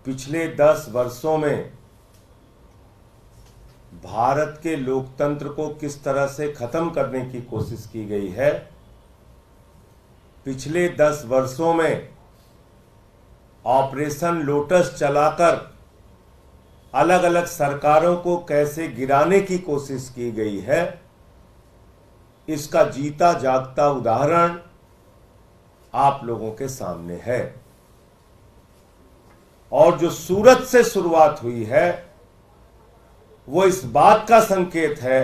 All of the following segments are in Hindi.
पिछले 10 वर्षों में भारत के लोकतंत्र को किस तरह से खत्म करने की कोशिश की गई है, पिछले 10 वर्षों में ऑपरेशन लोटस चलाकर अलग अलग सरकारों को कैसे गिराने की कोशिश की गई है, इसका जीता जागता उदाहरण आप लोगों के सामने है। और जो सूरत से शुरुआत हुई है वो इस बात का संकेत है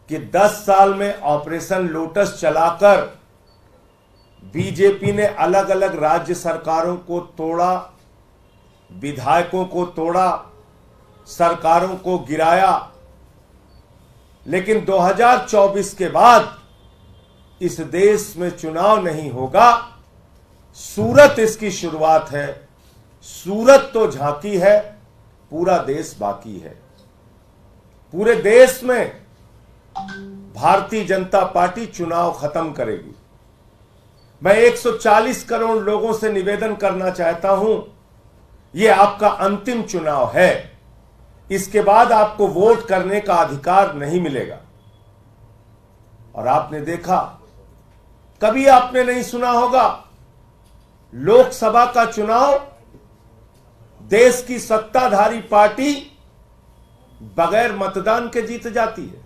कि 10 साल में ऑपरेशन लोटस चलाकर बीजेपी ने अलग अलग राज्य सरकारों को तोड़ा, विधायकों को तोड़ा, सरकारों को गिराया। लेकिन 2024 के बाद इस देश में चुनाव नहीं होगा। सूरत इसकी शुरुआत है। सूरत तो झांकी है, पूरा देश बाकी है। पूरे देश में भारतीय जनता पार्टी चुनाव खत्म करेगी। मैं 140 करोड़ लोगों से निवेदन करना चाहता हूं, यह आपका अंतिम चुनाव है। इसके बाद आपको वोट करने का अधिकार नहीं मिलेगा। और आपने देखा, कभी आपने नहीं सुना होगा, लोकसभा का चुनाव देश की सत्ताधारी पार्टी बगैर मतदान के जीत जाती है,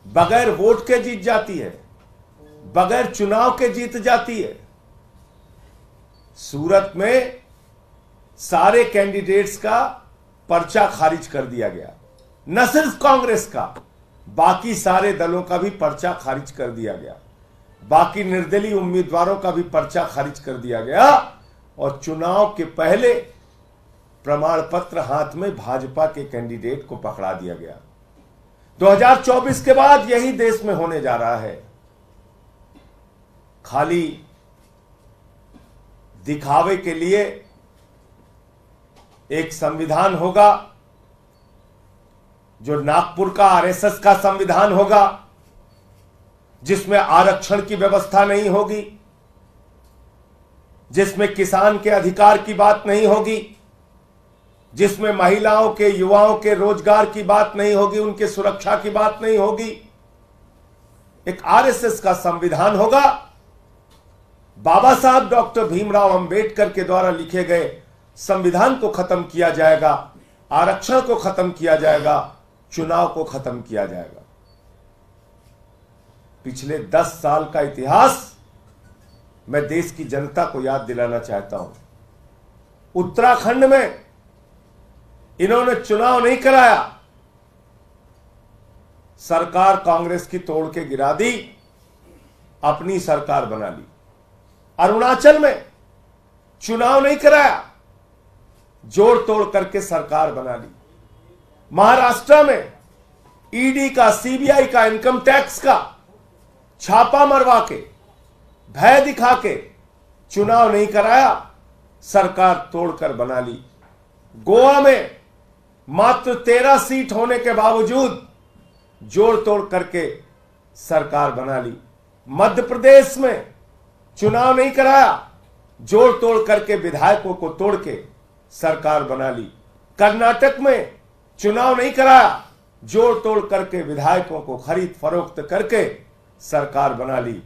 बगैर वोट के जीत जाती है, बगैर चुनाव के जीत जाती है। सूरत में सारे कैंडिडेट्स का पर्चा खारिज कर दिया गया। न सिर्फ कांग्रेस का, बाकी सारे दलों का भी पर्चा खारिज कर दिया गया। बाकी निर्दलीय उम्मीदवारों का भी पर्चा खारिज कर दिया गया। और चुनाव के पहले प्रमाण पत्र हाथ में भाजपा के कैंडिडेट को पकड़ा दिया गया। 2024 के बाद यही देश में होने जा रहा है। खाली दिखावे के लिए एक संविधान होगा जो नागपुर का आरएसएस का संविधान होगा, जिसमें आरक्षण की व्यवस्था नहीं होगी, जिसमें किसान के अधिकार की बात नहीं होगी, जिसमें महिलाओं के, युवाओं के रोजगार की बात नहीं होगी, उनके सुरक्षा की बात नहीं होगी। एक आरएसएस का संविधान होगा। बाबा साहब डॉक्टर भीमराव अंबेडकर के द्वारा लिखे गए संविधान को खत्म किया जाएगा, आरक्षण को खत्म किया जाएगा, चुनाव को खत्म किया जाएगा। पिछले 10 साल का इतिहास मैं देश की जनता को याद दिलाना चाहता हूं। उत्तराखंड में इन्होंने चुनाव नहीं कराया, सरकार कांग्रेस की तोड़ के गिरा दी, अपनी सरकार बना ली। अरुणाचल में चुनाव नहीं कराया, जोड़ तोड़ करके सरकार बना ली। महाराष्ट्र में ईडी का, सीबीआई का, इनकम टैक्स का छापा मरवा के, भय दिखा के चुनाव नहीं कराया, सरकार तोड़कर बना ली। गोवा में मात्र 13 सीट होने के बावजूद जोड़ तोड़ करके सरकार बना ली। मध्य प्रदेश में चुनाव नहीं कराया, जोड़ तोड़ करके विधायकों को तोड़ के सरकार बना ली। कर्नाटक में चुनाव नहीं कराया, जोड़ तोड़ करके विधायकों को खरीद फरोख्त करके सरकार बना ली।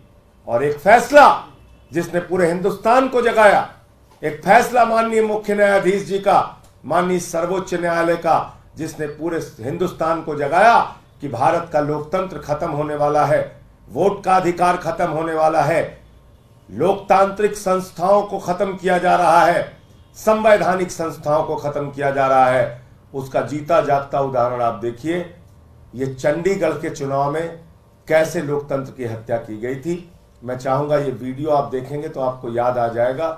और एक फैसला जिसने पूरे हिंदुस्तान को जगाया, एक फैसला माननीय मुख्य न्यायाधीश जी का, माननीय सर्वोच्च न्यायालय का, जिसने पूरे हिंदुस्तान को जगाया कि भारत का लोकतंत्र खत्म होने वाला है, वोट का अधिकार खत्म होने वाला है, लोकतांत्रिक संस्थाओं को खत्म किया जा रहा है, संवैधानिक संस्थाओं को खत्म किया जा रहा है। उसका जीता जागता उदाहरण आप देखिए। ये चंडीगढ़ के चुनाव में कैसे लोकतंत्र की हत्या की गई थी। मैं चाहूंगा ये वीडियो आप देखेंगे तो आपको याद आ जाएगा।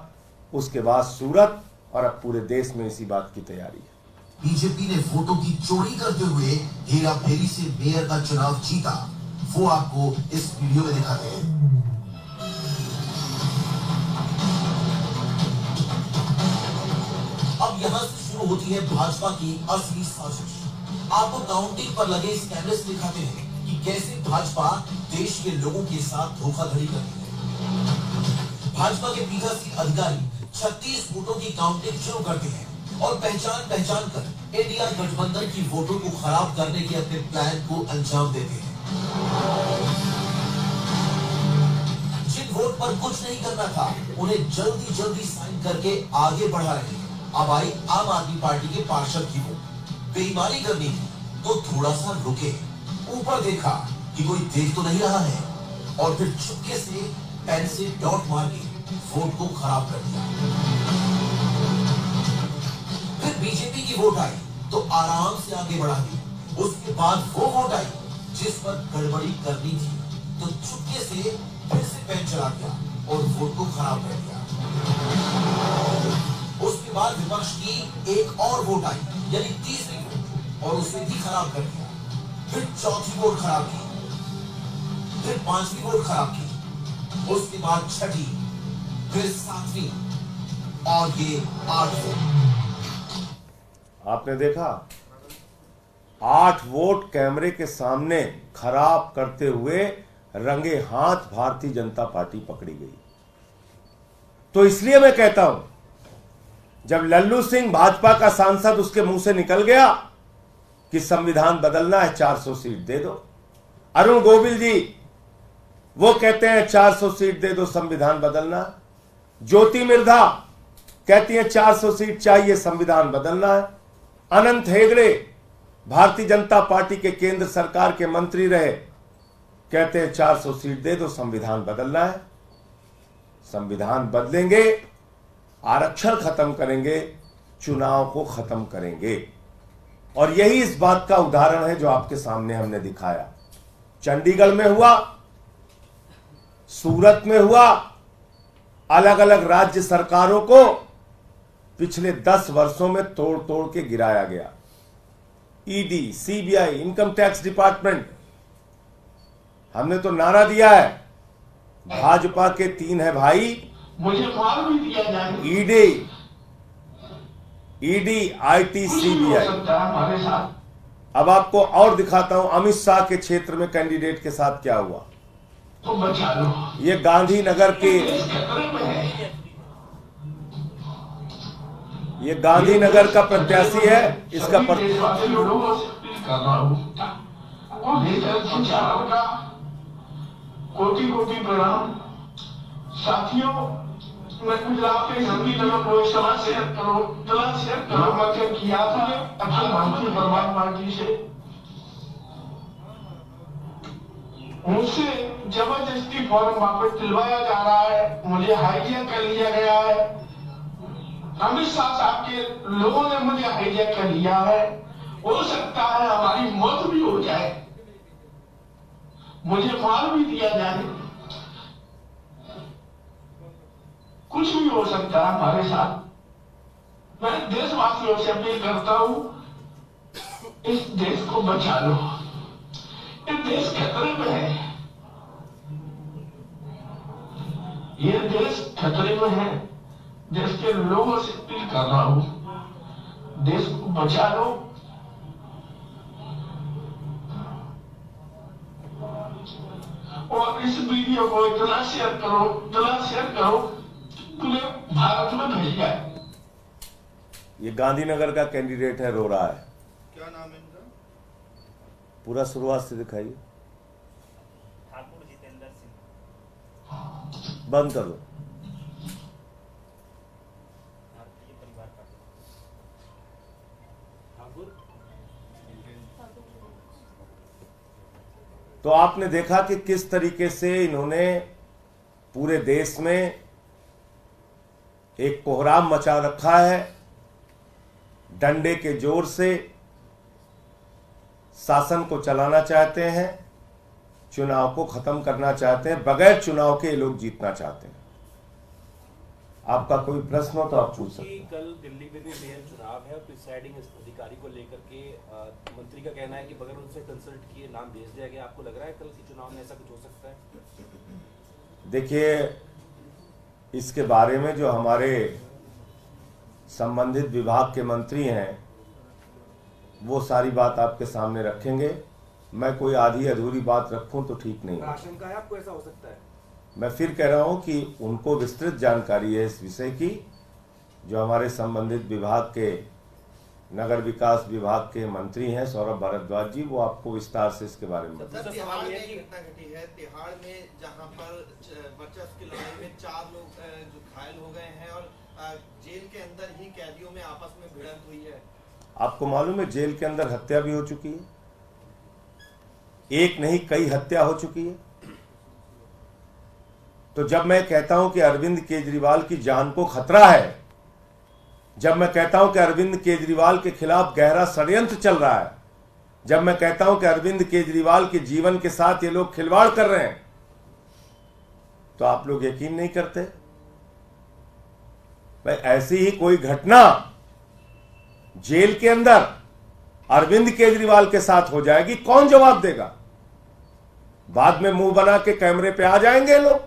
उसके बाद सूरत, और अब पूरे देश में इसी बात की तैयारी है। बीजेपी ने वोटों की चोरी करते हुए हेरा फेरी से मेयर का चुनाव जीता, वो आपको इस वीडियो में दिखाते हैं। अब यहां से शुरू होती है भाजपा की असली साजिश। आपको काउंटिंग पर लगे इस कैमरे से दिखाते हैं कि कैसे भाजपा देश के लोगों के साथ धोखाधड़ी करती है। भाजपा के पीठासीन अधिकारी 36 वोटों की काउंटिंग शुरू करते हैं और पहचान कर इंडिया गठबंधन की वोटों को खराब करने के अपने प्लान को अंजाम देते हैं। जिन वोट पर कुछ नहीं करना था उन्हें जल्दी साइन करके आगे बढ़ा रहे हैं। अब आई आम आदमी पार्टी के पार्षद की वोट। बेईमानी करनी थी तो थोड़ा सा रुके, ऊपर देखा कि कोई देख तो नहीं रहा है और फिर चुपके से पेन से डॉट मार के वोट को खराब कर दिया। फिर बीजेपी की वोट आई तो आराम से आगे बढ़ा दी। उसके बाद वो वोट आई जिस पर गड़बड़ी करनी थी तो चुपके से फिर से पेन चला दिया और वोट को खराब कर दिया। उसके बाद विपक्ष की एक और वोट आई, यानी तीसरी वोट, और उसे भी खराब कर दिया। फिर चौथी वोट खराब की, फिर पांचवी वोट खराब की, उसके बाद छठी, फिर सातवीं और ये 8 वोट। आपने देखा 8 वोट कैमरे के सामने खराब करते हुए रंगे हाथ भारतीय जनता पार्टी पकड़ी गई। तो इसलिए मैं कहता हूं, जब लल्लू सिंह भाजपा का सांसद उसके मुंह से निकल गया कि संविधान बदलना है, 400 सीट दे दो। अरुण गोविल जी वो कहते हैं 400 सीट दे दो, संविधान बदलना। ज्योति मिर्धा कहती है 400 सीट चाहिए, संविधान बदलना है। अनंत हेगड़े भारतीय जनता पार्टी के केंद्र सरकार के मंत्री रहे, कहते हैं 400 सीट दे दो, संविधान बदलना है। संविधान बदलेंगे, आरक्षण खत्म करेंगे, चुनाव को खत्म करेंगे। और यही इस बात का उदाहरण है जो आपके सामने हमने दिखाया। चंडीगढ़ में हुआ, सूरत में हुआ, अलग अलग राज्य सरकारों को पिछले 10 वर्षों में तोड़ तोड़ के गिराया गया। ED, CBI, income tax department, हमने तो नारा दिया है, भाजपा के 3 है भाई, मुझे माल भी दिया जाए। ED, IT, CBI. हमारे साथ अब आपको और दिखाता हूं अमित शाह के क्षेत्र में कैंडिडेट के साथ क्या हुआ। तो बचा लो, ये गांधीनगर के, खतरे में है। ये गांधीनगर का प्रत्याशी है। इसका देशवासी लोगों से अपील कर रहा हूं, का कोटि प्रणाम। साथियों, मैं गुजरात के सभी लोगों को सभा शेयर करो मकसद किया था अखिल भारतीय परमात्मा जी से। मुझसे जबरदस्ती फॉर्म वापस दिलवाया जा रहा है, मुझे हाईजैक कर लिया गया है। अमित शाह साहब के लोगों ने मुझे हाईजैक कर लिया है। हो सकता है हमारी मौत भी हो जाए, मुझे माल भी दिया जाए, कुछ भी हो सकता है हमारे साथ। मैं देशवासियों से अपील करता हूं, इस देश को बचा लो, ये देश खतरे में है, ये देश खतरे में है। देश के लोगों से अपील कर रहा हूं, देश को बचा लो। और इस वीडियो को इतना शेयर करो पूरे भारत में भेज जाए। ये गांधीनगर का कैंडिडेट है, रो रहा है। क्या नाम है इनका? पूरा शुरुआत से दिखाइए। ठाकुर जितेंद्र सिंह, बंद कर दो। भारतीय परिवार पार्टी। तो आपने देखा कि किस तरीके से इन्होंने पूरे देश में एक कोहराम मचा रखा है। डंडे के जोर से शासन को चलाना चाहते हैं, चुनाव को खत्म करना चाहते हैं, बगैर चुनाव के ये लोग जीतना चाहते हैं। आपका कोई प्रश्न हो तो आप पूछ सकते हैं। कल दिल्ली में भी मेयर चुनाव है, प्रिसाइडिंग अधिकारी को लेकर के मंत्री का कहना है कि बगैर उनसे कंसल्ट किए नाम भेज दिया गया। आपको लग रहा है कल के चुनाव में ऐसा कुछ हो सकता है? देखिए, इसके बारे में जो हमारे संबंधित विभाग के मंत्री हैं वो सारी बात आपके सामने रखेंगे। मैं कोई आधी अधूरी बात रखूं तो ठीक नहीं है। आशंका है आपको ऐसा हो सकता है? मैं फिर कह रहा हूं कि उनको विस्तृत जानकारी है इस विषय की जो हमारे संबंधित विभाग के नगर विकास विभाग के मंत्री हैं सौरभ भारद्वाज जी, वो आपको विस्तार से इसके बारे में बताएंगे। सर, तिहाड़ में एक घटना घटी है, तिहाड़ में जहां पर वर्चस्व की लड़ाई में 4 लोग जो घायल हो गए हैं और जेल के अंदर ही कैदियों में आपस में भिड़ंत हुई है। आपको मालूम है जेल के अंदर हत्या भी हो चुकी है, एक नहीं कई हत्या हो चुकी है। तो जब मैं कहता हूं कि अरविंद केजरीवाल की जान को खतरा है, जब मैं कहता हूं कि अरविंद केजरीवाल के खिलाफ गहरा षड्यंत्र चल रहा है, जब मैं कहता हूं कि अरविंद केजरीवाल के जीवन के साथ ये लोग खिलवाड़ कर रहे हैं, तो आप लोग यकीन नहीं करते। भाई ऐसी ही कोई घटना जेल के अंदर अरविंद केजरीवाल के साथ हो जाएगी, कौन जवाब देगा? बाद में मुंह बना के कैमरे पे आ जाएंगे लोग,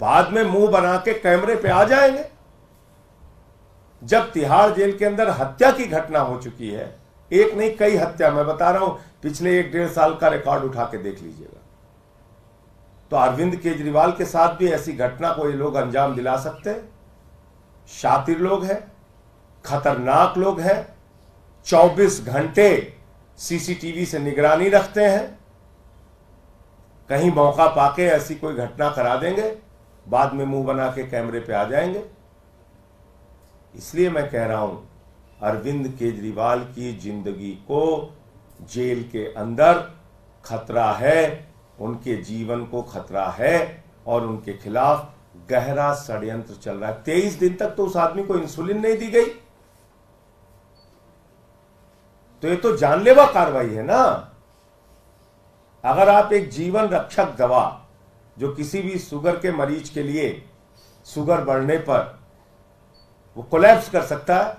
बाद में मुंह बना के कैमरे पे आ जाएंगे। जब तिहाड़ जेल के अंदर हत्या की घटना हो चुकी है, एक नहीं कई हत्या, मैं बता रहा हूं पिछले 1-1.5 साल का रिकॉर्ड उठा के देख लीजिएगा, तो अरविंद केजरीवाल के साथ भी ऐसी घटना को ये लोग अंजाम दिला सकते हैं। शातिर लोग हैं, खतरनाक लोग हैं, 24 घंटे सीसीटीवी से निगरानी रखते हैं, कहीं मौका पाके ऐसी कोई घटना करा देंगे, बाद में मुंह बना के कैमरे पे आ जाएंगे। इसलिए मैं कह रहा हूं अरविंद केजरीवाल की जिंदगी को जेल के अंदर खतरा है, उनके जीवन को खतरा है और उनके खिलाफ गहरा षड्यंत्र चल रहा है। 23 दिन तक तो उस आदमी को इंसुलिन नहीं दी गई, तो ये तो जानलेवा कार्रवाई है ना। अगर आप एक जीवन रक्षक दवा जो किसी भी शुगर के मरीज के लिए शुगर बढ़ने पर वो कोलैप्स कर सकता है,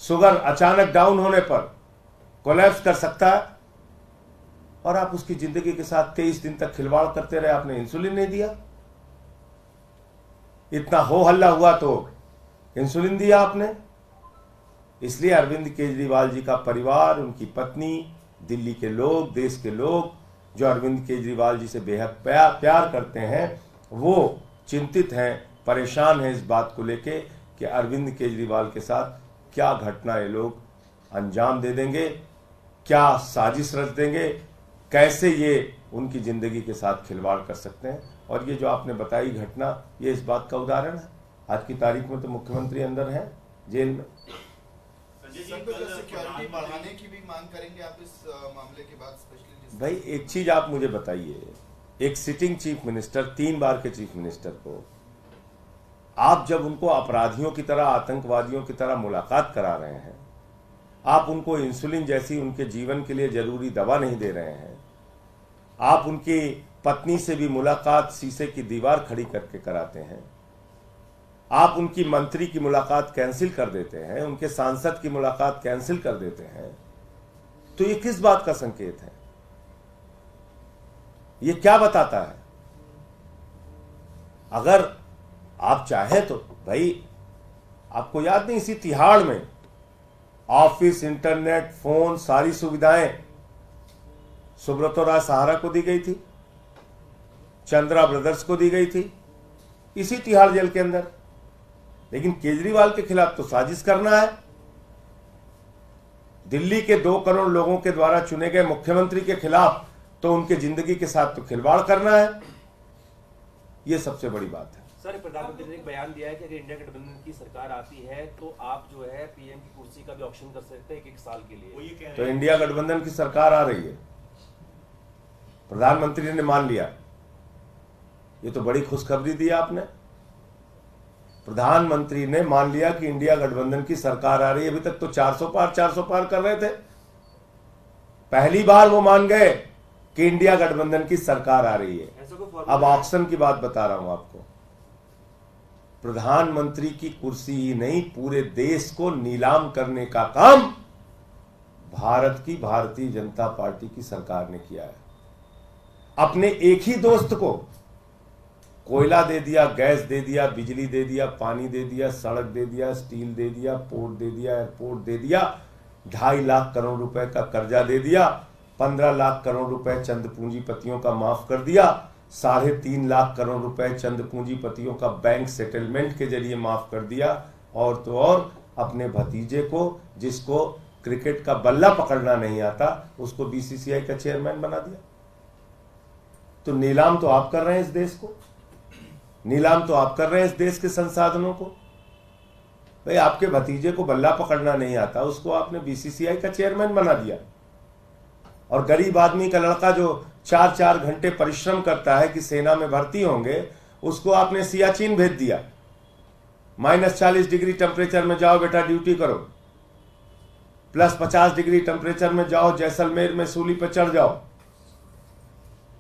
शुगर अचानक डाउन होने पर कोलैप्स कर सकता है, और आप उसकी जिंदगी के साथ 23 दिन तक खिलवाड़ करते रहे, आपने इंसुलिन नहीं दिया। इतना हो हल्ला हुआ तो इंसुलिन दिया आपने। इसलिए अरविंद केजरीवाल जी का परिवार, उनकी पत्नी, दिल्ली के लोग, देश के लोग जो अरविंद केजरीवाल जी से बेहद प्यार करते हैं, वो चिंतित हैं, परेशान हैं इस बात को लेके कि अरविंद केजरीवाल के साथ क्या घटना ये लोग अंजाम दे देंगे, क्या साजिश रच देंगे, कैसे ये उनकी जिंदगी के साथ खिलवाड़ कर सकते हैं। और ये जो आपने बताई घटना, ये इस बात का उदाहरण है। आज की तारीख में तो मुख्यमंत्री अंदर हैं जेल में। सिक्योरिटी बढ़ाने की भी मांग करेंगे आप इस मामले के बाद? स्पेशली भाई एक चीज आप मुझे बताइए, एक सिटिंग चीफ मिनिस्टर, 3 बार के चीफ मिनिस्टर को आप जब उनको अपराधियों की तरह, आतंकवादियों की तरह मुलाकात करा रहे हैं, आप उनको इंसुलिन जैसी उनके जीवन के लिए जरूरी दवा नहीं दे रहे हैं, आप उनकी पत्नी से भी मुलाकात शीशे की दीवार खड़ी करके कराते हैं, आप उनकी मंत्री की मुलाकात कैंसिल कर देते हैं, उनके सांसद की मुलाकात कैंसिल कर देते हैं, तो ये किस बात का संकेत है? ये क्या बताता है? अगर आप चाहे तो भाई, आपको याद नहीं इसी तिहाड़ में ऑफिस, इंटरनेट, फोन, सारी सुविधाएं सुब्रतो राय सहारा को दी गई थी, चंद्रा ब्रदर्स को दी गई थी, इसी तिहाड़ जेल के अंदर। लेकिन केजरीवाल के खिलाफ तो साजिश करना है, दिल्ली के 2 करोड़ लोगों के द्वारा चुने गए मुख्यमंत्री के खिलाफ तो उनके जिंदगी के साथ तो खिलवाड़ करना है। यह सबसे बड़ी बात है। सर, प्रधानमंत्री ने एक बयान दिया है कि अगर इंडिया गठबंधन की सरकार आती है तो आप जो है पीएम की कुर्सी का भी ऑप्शन कर सकते हैं 1 साल के लिए। तो इंडिया गठबंधन की सरकार आ रही है, प्रधानमंत्री ने मान लिया, ये तो बड़ी खुशखबरी दी आपने। प्रधानमंत्री ने मान लिया कि इंडिया गठबंधन की सरकार आ रही है। अभी तक तो 400 पार कर रहे थे, पहली बार वो मान गए कि इंडिया गठबंधन की सरकार आ रही है। अब ऑप्शन की बात बता रहा हूं आपको, प्रधानमंत्री की कुर्सी ही नहीं, पूरे देश को नीलाम करने का काम भारत की भारतीय जनता पार्टी की सरकार ने किया है। अपने एक ही दोस्त को कोयला दे दिया, गैस दे दिया, बिजली दे दिया, पानी दे दिया, सड़क दे दिया, स्टील दे दिया, पोर्ट दे दिया, एयरपोर्ट दे दिया, 2.5 लाख करोड़ रुपए का कर्जा दे दिया, 15 लाख करोड़ रुपए चंद पूंजीपतियों का माफ कर दिया, 3.5 लाख करोड़ रुपए चंद पूंजीपतियों का बैंक सेटलमेंट के जरिए माफ कर दिया, और तो और अपने भतीजे को, जिसको क्रिकेट का बल्ला पकड़ना नहीं आता, उसको बीसीसीआई का चेयरमैन बना दिया। तो नीलाम तो आप कर रहे हैं इस देश को, नीलाम तो आप कर रहे हैं इस देश के संसाधनों को। भाई आपके भतीजे को बल्ला पकड़ना नहीं आता, उसको आपने बीसीसीआई का चेयरमैन बना दिया। और गरीब आदमी का लड़का जो 4-4 घंटे परिश्रम करता है कि सेना में भर्ती होंगे, उसको आपने सियाचिन भेज दिया। -40 डिग्री टेम्परेचर में जाओ बेटा ड्यूटी करो, +50 डिग्री टेम्परेचर में जाओ जैसलमेर में सूली पर चढ़ जाओ।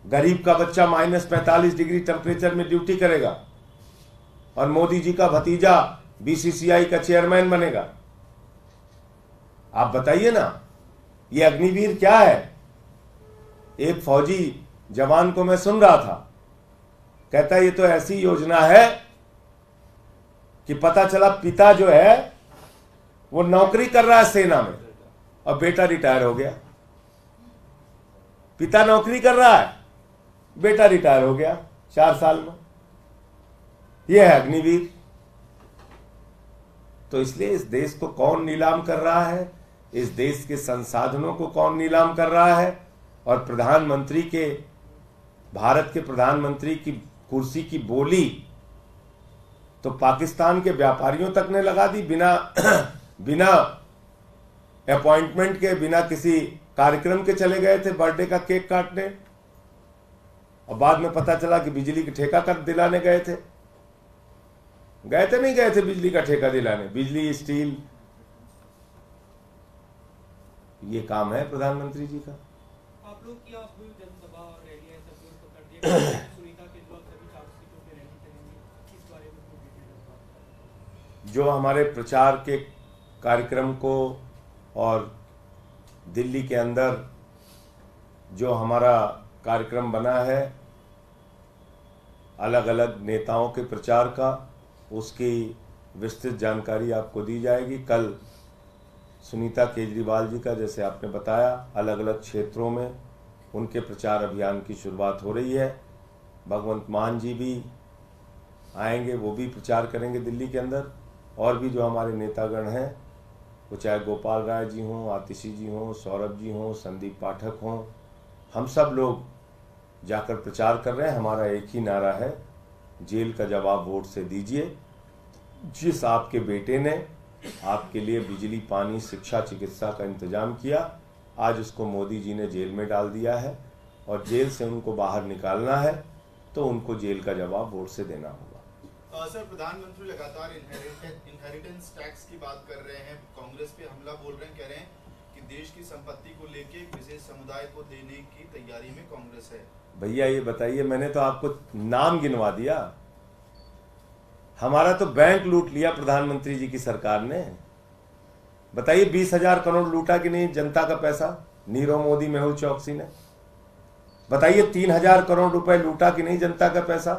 गरीब का बच्चा -45 डिग्री टेम्परेचर में ड्यूटी करेगा, और मोदी जी का भतीजा बीसीसीआई का चेयरमैन बनेगा। आप बताइए ना, ये अग्निवीर क्या है? एक फौजी जवान को मैं सुन रहा था, कहता ये तो ऐसी योजना है कि पता चला पिता जो है वो नौकरी कर रहा है सेना में और बेटा रिटायर हो गया। पिता नौकरी कर रहा है, बेटा रिटायर हो गया 4 साल में। यह है अग्निवीर। तो इसलिए इस देश को कौन नीलाम कर रहा है, इस देश के संसाधनों को कौन नीलाम कर रहा है, और प्रधानमंत्री के, भारत के प्रधानमंत्री की कुर्सी की बोली तो पाकिस्तान के व्यापारियों तक ने लगा दी, बिना अपॉइंटमेंट के, बिना किसी कार्यक्रम के चले गए थे बर्थडे का केक काटने, और बाद में पता चला कि बिजली का ठेका कर दिलाने गए थे। नहीं गए थे बिजली का ठेका दिलाने, बिजली, स्टील, ये काम है प्रधानमंत्री जी का। आप लोग की जनसभा और रैलियां सब लोग तो कर दिए, सुनीता केजरीवाल सभी 4 सीटों पे रैली करेंगे, इस बारे में कोई डिटेल? जो हमारे प्रचार के कार्यक्रम को और दिल्ली के अंदर जो हमारा कार्यक्रम बना है अलग अलग नेताओं के प्रचार का, उसकी विस्तृत जानकारी आपको दी जाएगी। कल सुनीता केजरीवाल जी का, जैसे आपने बताया, अलग अलग क्षेत्रों में उनके प्रचार अभियान की शुरुआत हो रही है। भगवंत मान जी भी आएंगे, वो भी प्रचार करेंगे दिल्ली के अंदर। और भी जो हमारे नेतागण हैं, वो चाहे गोपाल राय जी हों, आतिशी जी हों, सौरभ जी हों, संदीप पाठक हों, हम सब लोग जाकर प्रचार कर रहे हैं। हमारा एक ही नारा है, जेल का जवाब वोट से दीजिए। जिस आपके बेटे ने आपके लिए बिजली, पानी, शिक्षा, चिकित्सा का इंतजाम किया, आज उसको मोदी जी ने जेल में डाल दिया है, और जेल से उनको बाहर निकालना है तो उनको जेल का जवाब वोट से देना होगा। सर, प्रधानमंत्री लगातार इनहेरिटेंस टैक्स की बात कर रहे हैं, कांग्रेस पे हमला बोल रहे हैं, कह रहे हैं कि देश की संपत्ति को लेके एक विशेष समुदाय को देने की तैयारी में कांग्रेस है। भैया ये बताइए, मैंने तो आपको नाम गिनवा दिया। हमारा तो बैंक लूट लिया प्रधानमंत्री जी की सरकार ने। बताइए 20,000 करोड़ लूटा कि नहीं जनता का पैसा, नीरव मोदी, मेहुल चौकसी ने। बताइए 3,000 करोड़ रुपए लूटा कि नहीं जनता का पैसा।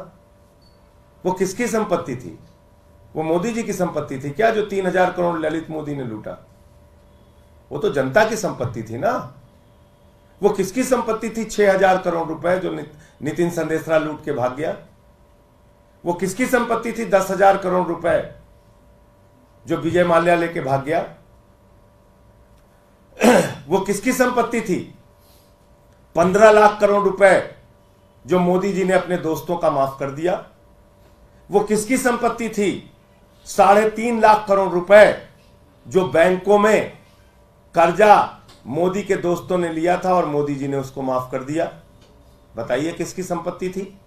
वो किसकी संपत्ति थी? वो मोदी जी की संपत्ति थी क्या, जो 3,000 करोड़ ललित मोदी ने लूटा? वो तो जनता की संपत्ति थी ना। वो किसकी संपत्ति थी 6,000 करोड़ रुपए जो नितिन संदेशरा लूट के भाग गया? वो किसकी संपत्ति थी 10,000 करोड़ रुपए जो विजय माल्या लेके भाग गया? वो किसकी संपत्ति थी 15 लाख करोड़ रुपए जो मोदी जी ने अपने दोस्तों का माफ कर दिया? वो किसकी संपत्ति थी 3.5 लाख करोड़ रुपए जो बैंकों में कर्जा मोदी के दोस्तों ने लिया था और मोदी जी ने उसको माफ कर दिया? बताइए किसकी संपत्ति थी?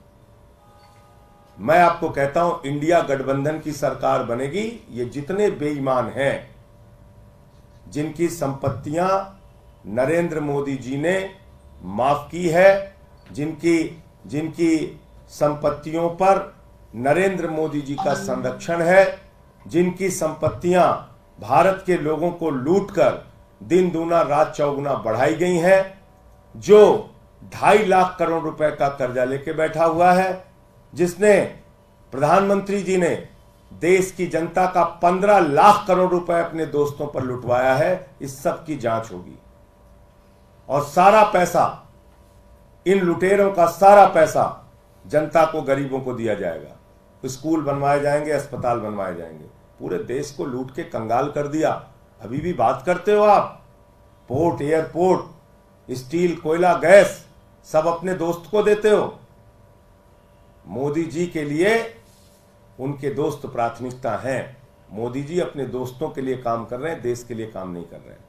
मैं आपको कहता हूं, इंडिया गठबंधन की सरकार बनेगी। ये जितने बेईमान हैं, जिनकी संपत्तियां नरेंद्र मोदी जी ने माफ की है, जिनकी संपत्तियों पर नरेंद्र मोदी जी का संरक्षण है, जिनकी संपत्तियां भारत के लोगों को लूटकर दिन दूना रात चौगुना बढ़ाई गई हैं, जो 2.5 लाख करोड़ रुपए का कर्जा लेके बैठा हुआ है, जिसने प्रधानमंत्री जी ने देश की जनता का 15 लाख करोड़ रुपए अपने दोस्तों पर लुटवाया है, इस सब की जांच होगी। और सारा पैसा, इन लुटेरों का सारा पैसा जनता को, गरीबों को दिया जाएगा, स्कूल बनवाए जाएंगे, अस्पताल बनवाए जाएंगे। पूरे देश को लूट के कंगाल कर दिया। अभी भी बात करते हो आप? पोर्ट, एयरपोर्ट, स्टील, कोयला, गैस सब अपने दोस्त को देते हो। मोदी जी के लिए उनके दोस्त प्राथमिकता हैं। मोदी जी अपने दोस्तों के लिए काम कर रहे हैं, देश के लिए काम नहीं कर रहे हैं।